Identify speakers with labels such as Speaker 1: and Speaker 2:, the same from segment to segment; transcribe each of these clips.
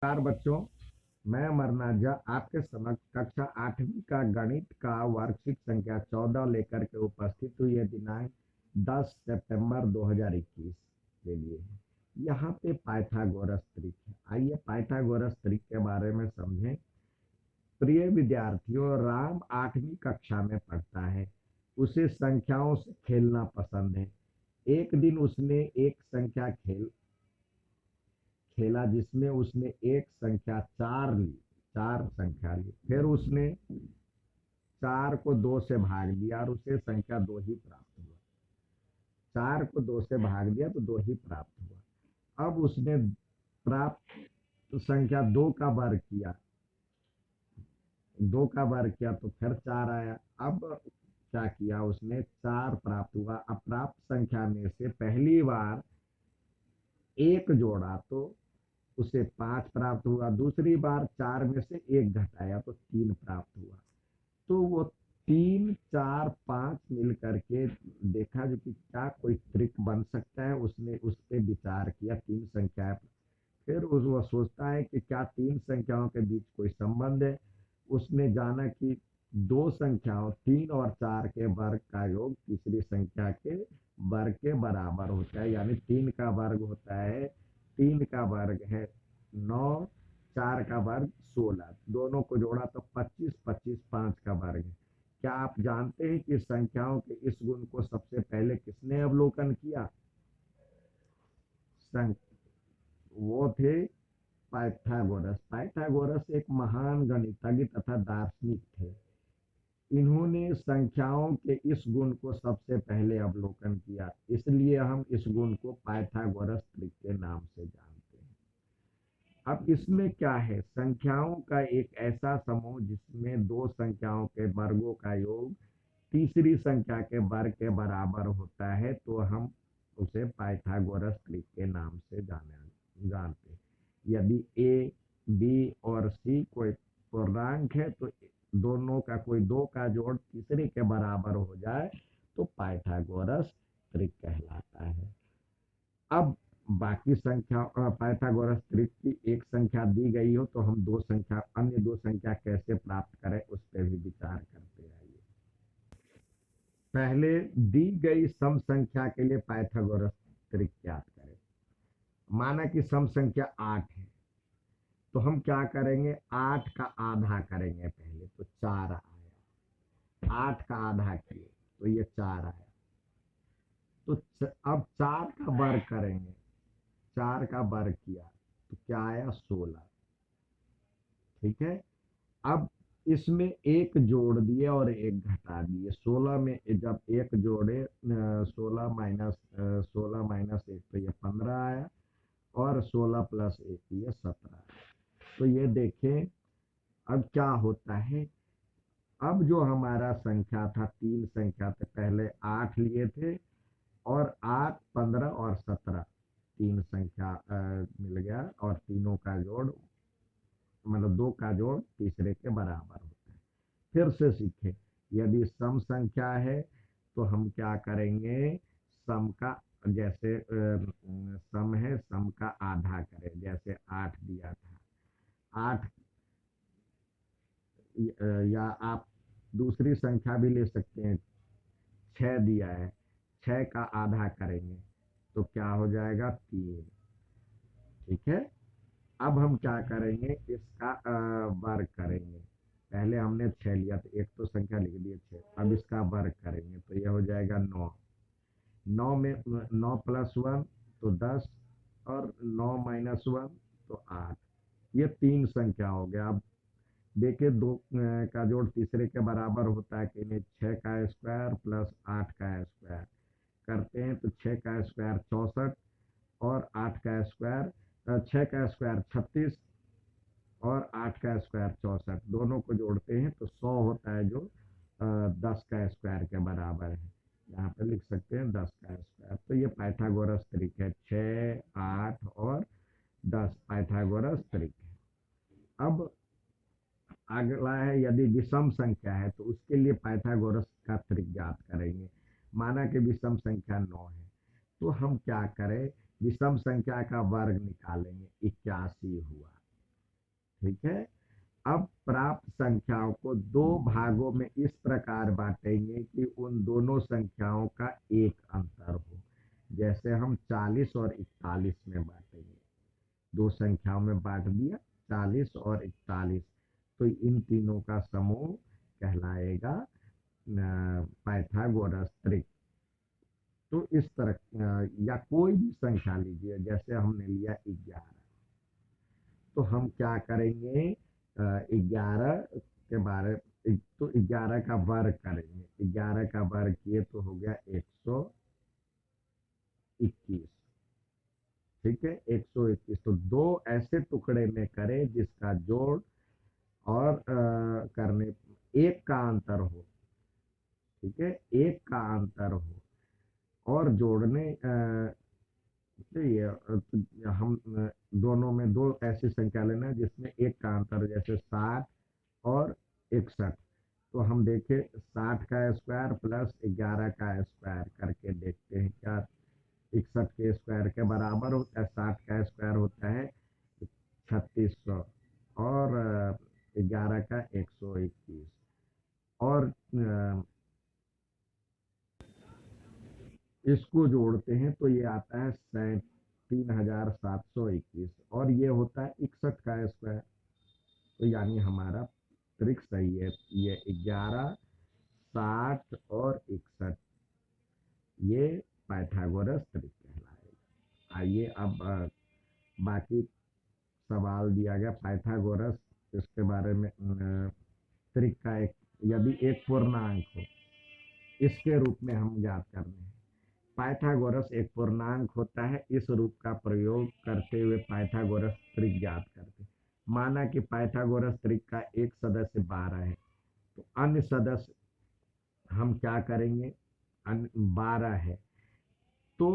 Speaker 1: नमस्कार बच्चों, मैं अमरनाथ झा आपके समक्ष कक्षा 8वीं का गणित का वर्कशीट संख्या 14 लेकर के उपस्थित हुई है। दिनांक 10 सितंबर 2021 के लिए है। यहाँ पे पाइथागोरस त्रिक है। आइए पाइथागोरस त्रिक के बारे में समझें। प्रिय विद्यार्थियों, राम 8वीं कक्षा में पढ़ता है। उसे संख्याओं से खेलना पसंद है। एक दिन उसने एक संख्या खेला जिसमें उसने एक संख्या चार संख्या ली। फिर उसने चार को दो से भाग दिया और उसे संख्या दो ही प्राप्त हुआ। चार को दो से भाग दिया तो दो ही प्राप्त हुआ। अब उसने प्राप्त संख्या दो का वर्ग किया। दो का वर्ग किया तो फिर चार आया। अब क्या किया उसने, चार प्राप्त हुआ। अब प्राप्त संख्या में से पहली बार एक जोड़ा तो उसे पांच प्राप्त हुआ। दूसरी बार चार में से एक घटाया तो तीन प्राप्त हुआ। तो वो तीन चार पांच मिल करके देखा जो कि क्या कोई ट्रिक बन सकता है। उसने उस पर विचार किया तीन संख्याएं। फिर वो सोचता है कि क्या तीन संख्याओं के बीच कोई संबंध है। उसने जाना कि दो संख्याओं तीन और चार के वर्ग का योग तीसरी संख्या के वर्ग के बराबर होता है। यानी तीन का वर्ग होता है, तीन का वर्ग है 9, चार का वर्ग 16। दोनों को जोड़ा तो 25, 25 पांच का वर्ग है। क्या आप जानते हैं कि संख्याओं के इस गुण को सबसे पहले किसने अवलोकन किया? संख वो थे पाइथागोरस। पाइथागोरस एक महान गणितज्ञ तथा दार्शनिक थे। इन्होंने संख्याओं के इस गुण को सबसे पहले अवलोकन किया, इसलिए हम इस गुण को पाइथागोरस ट्रिक के नाम से जानते हैं। अब इसमें क्या है, संख्याओं का एक ऐसा समूह जिसमें दो संख्याओं के वर्गों का योग तीसरी संख्या के वर्ग के बराबर होता है, तो हम उसे पाइथागोरस ट्रिक के नाम से जानते हैं। यदि ए, बी और सी कोई पूर्णांक है तो दोनों का कोई दो का जोड़ तीसरे के बराबर हो जाए तो पाइथागोरस त्रिक कहलाता है। अब बाकी संख्या पाइथागोरस त्रिक की एक संख्या दी गई हो तो हम अन्य दो संख्या कैसे प्राप्त करें उस पर भी विचार करते आइए। पहले दी गई सम संख्या के लिए पाइथागोरस त्रिक ज्ञात करें। माना कि सम संख्या 8 है तो हम क्या करेंगे, 8 का आधा करेंगे। पहले तो 4 आया, 8 का आधा किए तो ये 4 आया। तो अब 4 का वर्ग करेंगे। 4 का वर्ग किया तो क्या आया, 16। ठीक है। अब इसमें एक जोड़ दिए और एक घटा दिए। 16 में जब एक जोड़े, 16 माइनस एक तो ये 15 आया, और 16 प्लस एक ये 17। तो ये देखें अब क्या होता है। अब जो हमारा संख्या था, तीन संख्या थे, पहले 8 लिए थे और 8, 15 और 17 तीन संख्या मिल गया, और तीनों का जोड़ मतलब दो का जोड़ तीसरे के बराबर होता है। फिर से सीखे, यदि सम संख्या है तो हम क्या करेंगे, सम का जैसे सम है, सम का आधा करें। जैसे 8 दिया था, 8 या आप दूसरी संख्या भी ले सकते हैं। 6 दिया है, 6 का आधा करेंगे तो क्या हो जाएगा, 3। ठीक है। अब हम क्या करेंगे, इसका वर्ग करेंगे। पहले हमने 6 लिया तो एक तो संख्या लिख दी 6। अब इसका वर्ग करेंगे तो यह हो जाएगा 9। 9 में 9 प्लस 1 तो 10, और 9 माइनस 1 तो 8। ये तीन संख्या हो गया। अब देखिए दो का जोड़ तीसरे के बराबर होता है कि नहीं। 6 का स्क्वायर प्लस 8 का स्क्वायर करते हैं तो 6 का स्क्वायर 64, और 8 का स्क्वायर 6 का स्क्वायर 36, और 8 का स्क्वायर 64। दोनों को जोड़ते हैं तो 100 होता है, जो 10 का स्क्वायर के बराबर है। यहाँ पे लिख सकते हैं 10 का स्क्वायर। तो ये पाइथागोरस त्रिक है, 6, 8 और 10 पाइथागोरस त्रिक है। अब अगला है, यदि विषम संख्या है तो उसके लिए पाइथागोरस का त्रिक ज्ञात करेंगे। माना कि विषम संख्या 9 है तो हम क्या करें, विषम संख्या का वर्ग निकालेंगे। 81 हुआ। ठीक है। अब प्राप्त संख्याओं को दो भागों में इस प्रकार बांटेंगे कि उन दोनों संख्याओं का एक अंतर हो। जैसे हम 40 और 41 में बांटेंगे, दो संख्याओं में बांट दिया 40 और 41, तो इन तीनों का समूह कहलाएगा पाइथागोरस त्रिक। तो इस तरह या कोई भी संख्या लीजिए, जैसे हमने लिया 11, तो हम क्या करेंगे, 11 के बारे, तो 11 का वर्ग करेंगे, 11 का वर्ग किए तो हो गया 121। ठीक है, 121, तो दो ऐसे टुकड़े में करें जिसका जोड़ और करने एक का अंतर हो। ठीक है, एक का अंतर हो और जोड़ने तो हम दोनों में दो ऐसी संख्या लेना जिसमें एक का अंतर, जैसे 60 और 61। तो हम देखें 60 का स्क्वायर प्लस 11 का स्क्वायर करके देखते हैं क्या 61 के स्क्वायर के बराबर होता है। 60 का स्क्वायर होता है 3600 और 11 का 121, और इसको जोड़ते हैं तो ये आता है 3721, और ये होता है 61 का स्क्वायर। तो यानी हमारा त्रिक सही है, ये 11, 60 और 61, ये पाइथागोरस त्रिक कहलाएगा। आइए अब बाकी सवाल दिया गया पाइथागोरस, इसके बारे में त्रिक का एक, यदि एक पूर्णांक हो, इसके रूप में हम ज्ञात करने हैं। पाइथागोरस एक पूर्णांक होता है, इस रूप का प्रयोग करते हुए पाइथागोरस त्रिक ज्ञात करते हैं। माना कि पाइथागोरस त्रिक का एक सदस्य 12 है, तो अन्य सदस्य हम क्या करेंगे, अन्य 12 है, तो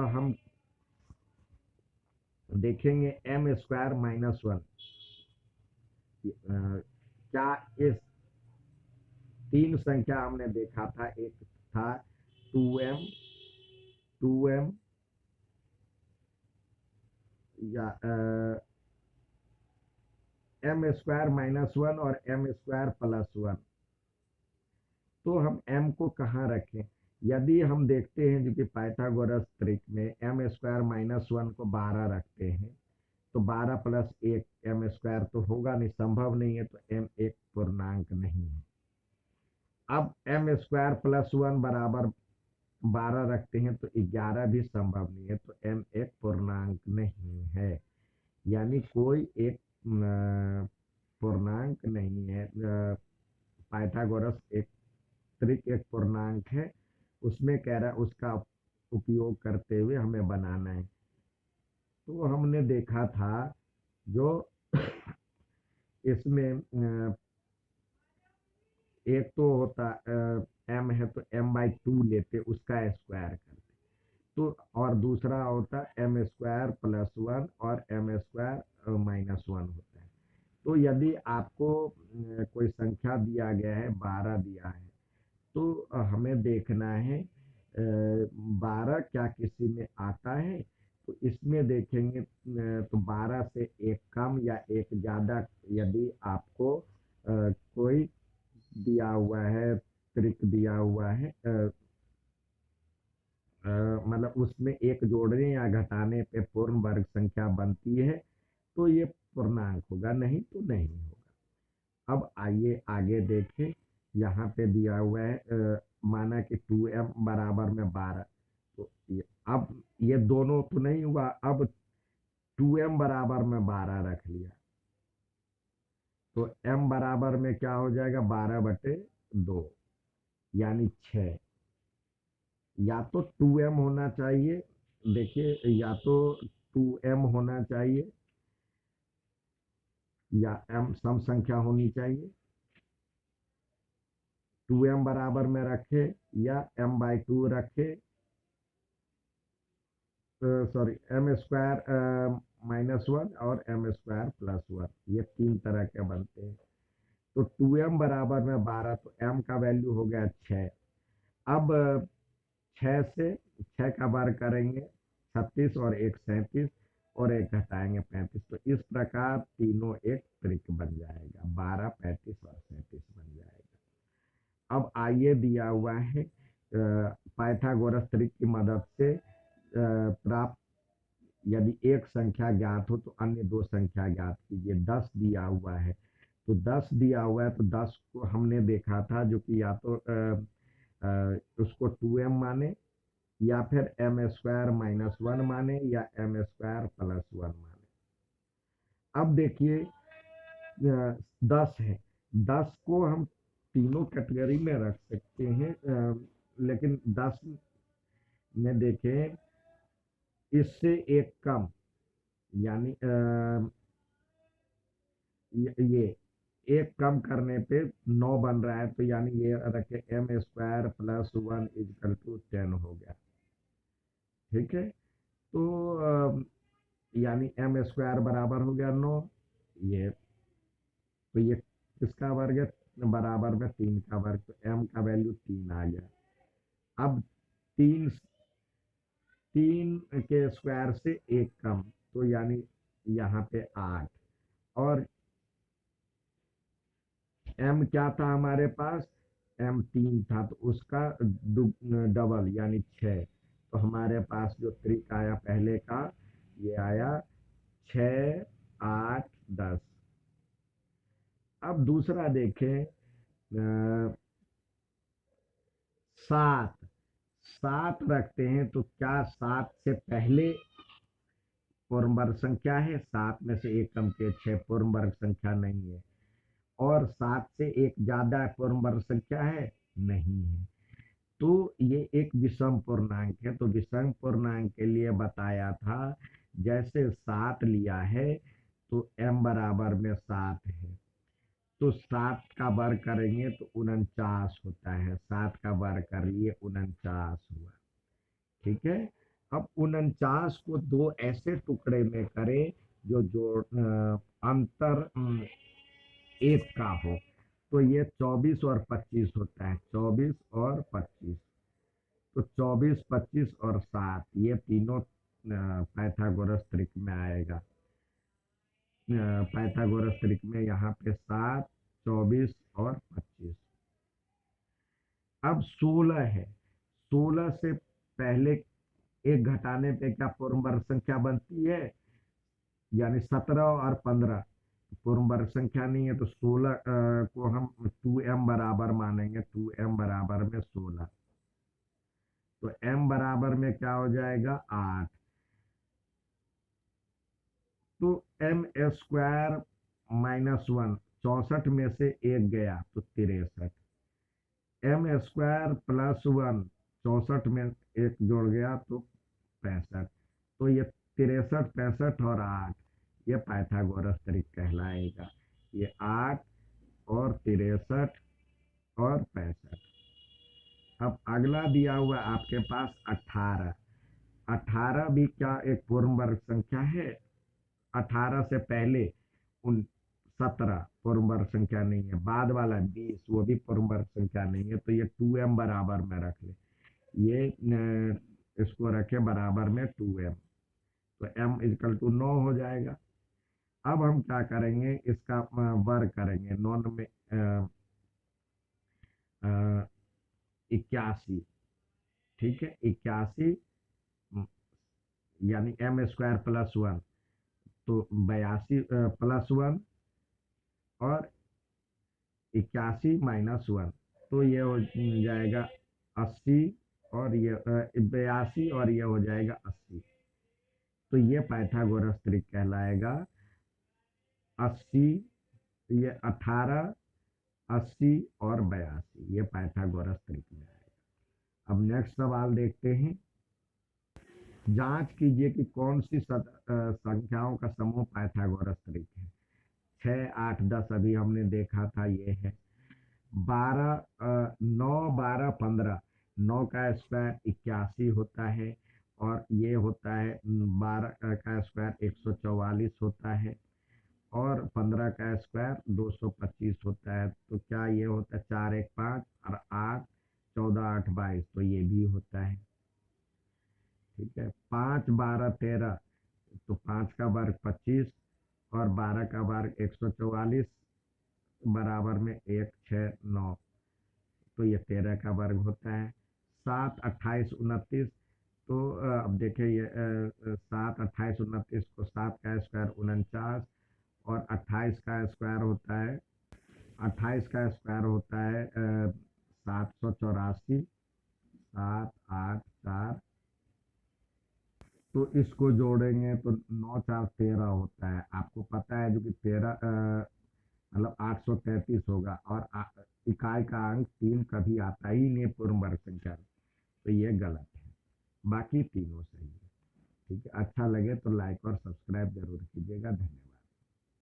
Speaker 1: हम देखेंगे m स्क्वायर माइनस 1, क्या इस तीन संख्या हमने देखा था, एक था 2m या m स्क्वायर माइनस 1 और m स्क्वायर प्लस 1। तो हम m को कहाँ रखें, यदि हम देखते हैं जो कि पाइथागोरस त्रिक में m स्क्वायर माइनस 1 को 12 रखते हैं, तो 12 प्लस 1 m स्क्वायर तो होगा नहीं, संभव नहीं है, तो m एक पूर्णांक नहीं है। अब m स्क्वायर प्लस 1 बराबर 12 रखते हैं तो 11 भी संभव नहीं है, तो m एक पूर्णांक नहीं है। यानी कोई एक पूर्णांक नहीं है। पाइथागोरस एक त्रिक एक पूर्णांक है, उसमें कह रहा है उसका उपयोग करते हुए हमें बनाना है। तो हमने देखा था जो इसमें एक तो होता m है तो m/2 लेते, उसका स्क्वायर करते, तो और दूसरा होता m स्क्वायर प्लस 1 और m स्क्वायर माइनस 1 होता है। तो यदि आपको कोई संख्या दिया गया है, 12 दिया है, तो हमें देखना है 12 क्या किसी में आता है, तो इसमें देखेंगे तो 12 से एक कम या एक ज़्यादा यदि आपको कोई दिया हुआ है, त्रिक दिया हुआ है, मतलब उसमें एक जोड़ने या घटाने पे पूर्ण वर्ग संख्या बनती है, तो ये पूर्णांक होगा, नहीं तो नहीं होगा। अब आइए आगे देखें, यहाँ पे दिया हुआ है माना कि 2m बराबर में 12, तो अब ये दोनों तो नहीं हुआ, अब 2m बराबर में 12 रख लिया, तो m बराबर में क्या हो जाएगा, 12/2, यानी 6। या तो 2m होना चाहिए, देखिए या तो 2m होना चाहिए या m सम संख्या होनी चाहिए, 2m बराबर में रखे या m/2 रखे, सॉरी m स्क्वायर माइनस 1 और m स्क्वायर प्लस 1, ये तीन तरह के बनते हैं। तो 2m बराबर में 12, तो m का वैल्यू हो गया 6। अब 6 से 6 का वर्ग करेंगे 36 और 1 37, और एक घटाएंगे 35। तो इस प्रकार तीनों एक त्रिक बन जाएगा, 12, 35 और 37 बन जाएगा। अब आइए दिया हुआ है पाइथागोरस त्रिक की मदद से प्राप्त, यदि एक संख्या ज्ञात हो तो अन्य दो संख्या ज्ञात कीजिए। 10 दिया हुआ है, तो 10 दिया हुआ है तो 10 को हमने देखा था जो कि या तो उसको 2m माने, या फिर m² - 1 माने, या m² + 1 माने। अब देखिए 10 है, 10 को हम तीनों कैटेगरी में रख सकते हैं, लेकिन 10 में देखें इससे एक कम, यानी ये एक कम करने पे 9 बन रहा है, तो यानी ये रखे m² + 1 = 10 हो गया। ठीक है, तो यानी m² बराबर हो गया 9, ये तो ये किसका वर्ग है, बराबर में 3 का वर्ग, तो m का वैल्यू 3 आ गया। अब 3 के स्क्वायर से एक कम, तो यानी यहाँ पे 8, और m क्या था हमारे पास, m 3 था, तो उसका डबल यानी 6। तो हमारे पास जो त्रिक आया पहले का, ये आया 6, 8, 10। अब दूसरा देखें 7, 7 रखते हैं, तो क्या 7 से पहले पूर्ण वर्ग संख्या है? 7 में से एक कम के 6 पूर्ण वर्ग संख्या नहीं है। और 7 से एक ज्यादा पूर्ण वर्ग संख्या है? नहीं है। तो ये एक विषम पूर्णांक है। तो विषम पूर्णांक के लिए बताया था, जैसे 7 लिया है तो m बराबर में 7 है, तो 7 का वर्ग करेंगे तो 49 होता है। 7 का वर्ग कर लिए 49 हुआ। ठीक है, अब 49 को दो ऐसे टुकड़े में करें जो जोड़ अंतर एक का हो, तो ये 24 और 25 होता है। 24 और 25, तो 24, 25 और 7 ये तीनों पाइथागोरस त्रिक में आएगा। पाइथागोरस त्रिक में यहाँ पे 7, 24 और 25। अब 16 है, 16 से पहले एक घटाने पे क्या पूर्ण वर्ग संख्या बनती है? यानी 17 और 15 पूर्ण वर्ग संख्या नहीं है, तो 16 को हम 2m बराबर मानेंगे। 2m बराबर में 16, तो m बराबर में क्या हो जाएगा? 8। तो m² - 1, 64 में से एक गया तो 63। m² + 1, 64 में एक जोड़ गया तो 65। तो ये 63, 65 और 8, ये पाइथागोरस त्रिक कहलाएगा। ये 8 और 63 और 65। अब अगला दिया हुआ आपके पास 18। 18 भी क्या एक पूर्ण वर्ग संख्या है? 18 से पहले उन 17 पूर्ण वर्ग संख्या नहीं है। बाद वाला 20 वो भी पूर्ण वर्ग संख्या नहीं है। तो ये 2m बराबर में रख ले, ये इसको रखे बराबर में 2m, तो m = 9 हो जाएगा। अब हम क्या करेंगे, इसका वर्ग करेंगे। 9 में 81, ठीक है, 81 यानी m² + 1, तो 82 + 1 और 81 - 1, तो ये हो जाएगा 80, और ये 82, और ये हो जाएगा 80। तो ये पाइथागोरस त्रिक कहलाएगा। 80, ये 18, 80 और 82, ये पाइथागोरस त्रिक में आएगा। अब नेक्स्ट सवाल देखते हैं। जांच कीजिए कि कौन सी संख्याओं का समूह पाइथागोरस त्रिक है। 6, 8, 10 अभी हमने देखा था, ये है। 9, 12, 15, 9 का स्क्वायर 81 होता है, और ये होता है 12 का स्क्वायर 144 होता है, और 15 का स्क्वायर 225 होता है। तो क्या ये होता है? 4, 1, 5 और 8, 14, 8, 22, तो ये भी होता है। ठीक है, 5, 12, 13, तो 5 का वर्ग 25 और 12 का वर्ग 144 बराबर में 1 6 9, तो ये 13 का वर्ग होता है। 7 28 29, तो अब देखिए ये 7 28 29 को 7 का स्क्वायर 49, और 28 का स्क्वायर होता है, 28 का स्क्वायर होता है 784, 7 8 4, तो इसको जोड़ेंगे तो 9 4 13 होता है। आपको पता है जो कि 13 मतलब 833 होगा, और इकाई का अंक 3 कभी आता ही नहीं पूर्ण वर्ग संख्या में, तो ये गलत है। बाकी तीनों सही है। ठीक है, अच्छा लगे तो लाइक और सब्सक्राइब जरूर कीजिएगा। धन्यवाद।